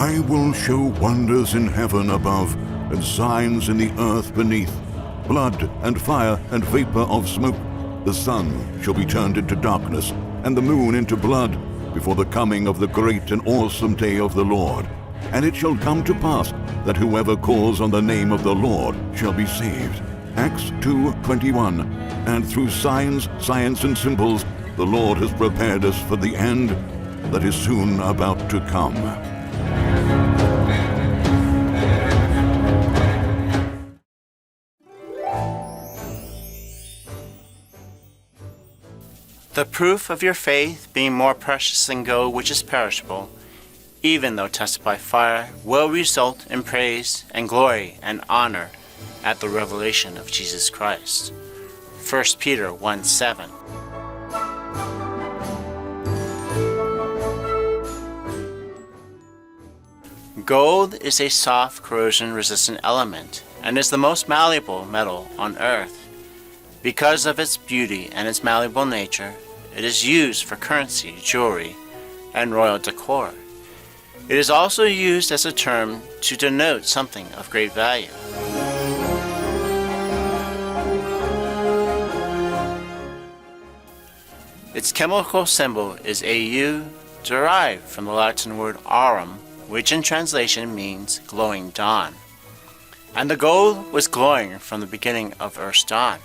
I will show wonders in heaven above, and signs in the earth beneath, blood and fire and vapor of smoke. The sun shall be turned into darkness, and the moon into blood, before the coming of the great and awesome day of the Lord. And it shall come to pass that whoever calls on the name of the Lord shall be saved. Acts 2:21. And through signs, and symbols, the Lord has prepared us for the end that is soon about to come. The proof of your faith, being more precious than gold which is perishable, even though tested by fire, will result in praise and glory and honor at the revelation of Jesus Christ. 1 Peter 1:7. Gold is a soft, corrosion-resistant element and is the most malleable metal on earth. Because of its beauty and its malleable nature, it is used for currency, jewelry, and royal decor. It is also used as a term to denote something of great value. Its chemical symbol is Au, derived from the Latin word aurum, which in translation means glowing dawn. And the gold was glowing from the beginning of Earth's dawn.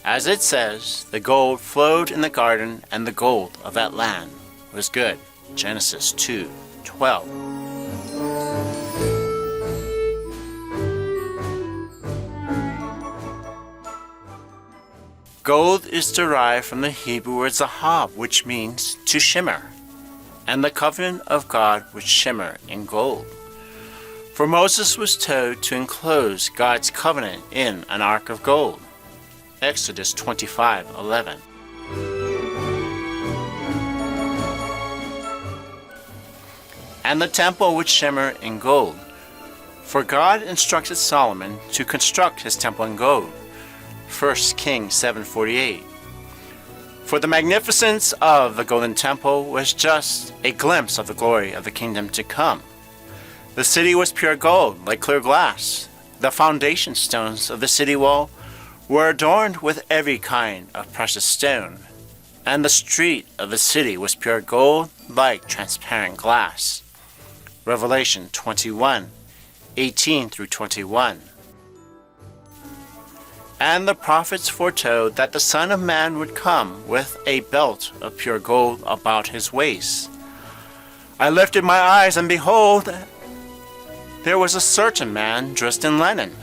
As it says, the gold flowed in the garden, and the gold of that land was good. Genesis 2:12. Gold is derived from the Hebrew word zahab, which means to shimmer, and the covenant of God would shimmer in gold. For Moses was told to enclose God's covenant in an ark of gold. Exodus 25:11. And the temple would shimmer in gold. For God instructed Solomon to construct his temple in gold. 1 Kings 7:48. For the magnificence of the golden temple was just a glimpse of the glory of the kingdom to come. The city was pure gold, like clear glass. The foundation stones of the city wall were adorned with every kind of precious stone, and the street of the city was pure gold, like transparent glass. Revelation 21:18-21. And the prophets foretold that the Son of Man would come with a belt of pure gold about his waist. I lifted my eyes, and behold, there was a certain man dressed in linen,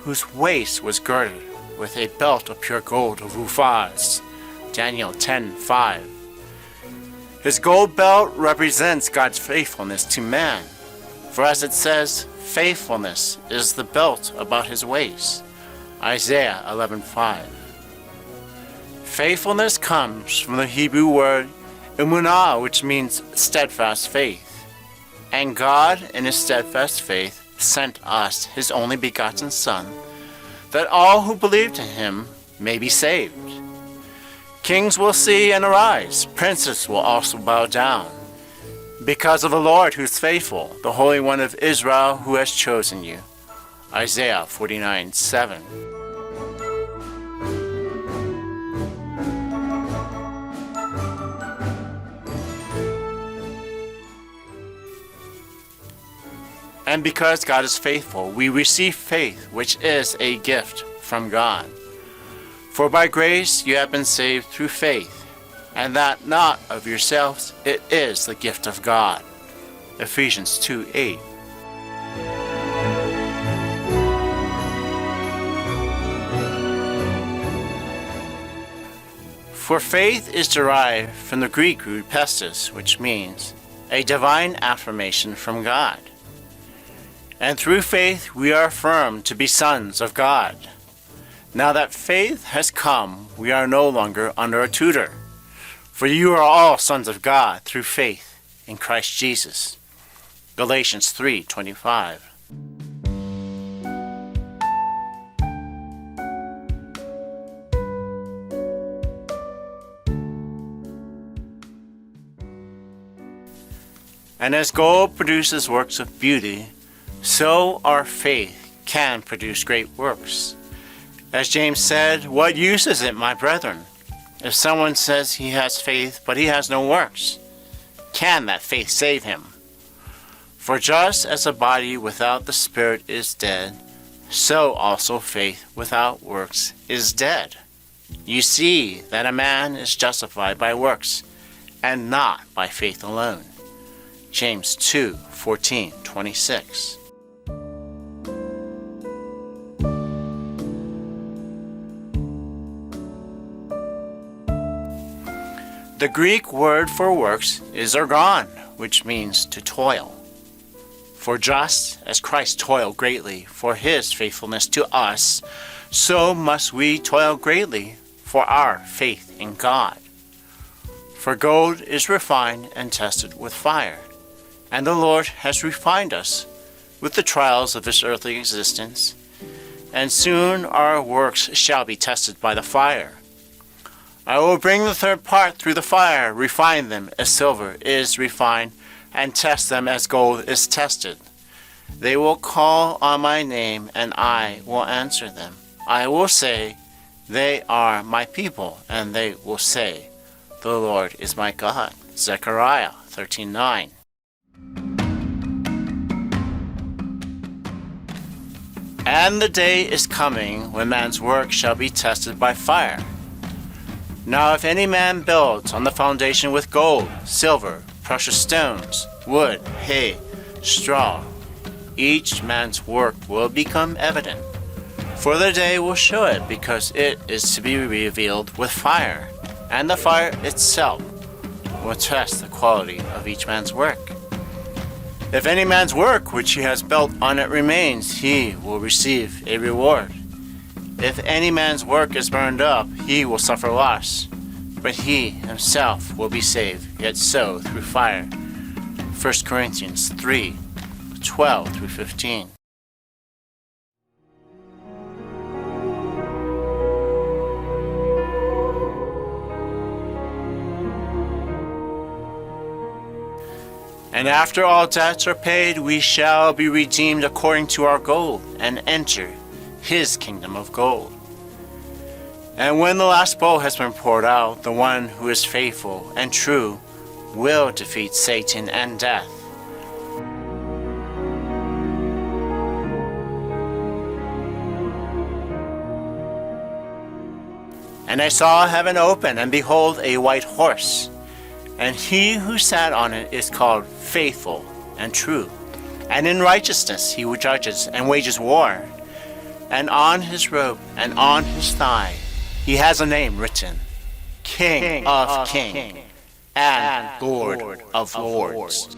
whose waist was girded with a belt of pure gold of Uphaz. Daniel 10:5. His gold belt represents God's faithfulness to man. For as it says, faithfulness is the belt about his waist. Isaiah 11:5. Faithfulness comes from the Hebrew word emunah, which means steadfast faith. And God, in his steadfast faith, sent us his only begotten Son, that all who believe to him may be saved. Kings will see and arise, princes will also bow down, because of the Lord who is faithful, the Holy One of Israel who has chosen you. Isaiah 49:7. And because God is faithful, we receive faith, which is a gift from God. For by grace you have been saved through faith, and that not of yourselves, it is the gift of God. Ephesians 2:8. For faith is derived from the Greek root pistis, which means a divine affirmation from God. And through faith we are affirmed to be sons of God. Now that faith has come, we are no longer under a tutor. For you are all sons of God through faith in Christ Jesus. Galatians 3:25. And as gold produces works of beauty, so our faith can produce great works. As James said, "What use is it, my brethren, if someone says he has faith, but he has no works? Can that faith save him? For just as a body without the Spirit is dead, so also faith without works is dead. You see that a man is justified by works, and not by faith alone." James 2:14-26. The Greek word for works is ergon, which means to toil. For just as Christ toiled greatly for his faithfulness to us, so must we toil greatly for our faith in God. For gold is refined and tested with fire, and the Lord has refined us with the trials of this earthly existence, and soon our works shall be tested by the fire. I will bring the third part through the fire, refine them as silver is refined, and test them as gold is tested. They will call on my name, and I will answer them. I will say, "They are my people," and they will say, "The Lord is my God." Zechariah 13:9. And the day is coming when man's work shall be tested by fire. Now if any man builds on the foundation with gold, silver, precious stones, wood, hay, straw, each man's work will become evident, for the day will show it, because it is to be revealed with fire, and the fire itself will test the quality of each man's work. If any man's work which he has built on it remains, he will receive a reward. If any man's work is burned up, he will suffer loss, but he himself will be saved, yet so through fire. 1 Corinthians 3:12-15. And after all debts are paid, we shall be redeemed according to our gold, and enter his kingdom of gold. And when the last bowl has been poured out, the one who is faithful and true will defeat Satan and death. And I saw heaven open, and behold, a white horse. And he who sat on it is called Faithful and True. And in righteousness he judges and wages war. And on his robe and on his thigh he has a name written, King of Kings and Lord of Lords.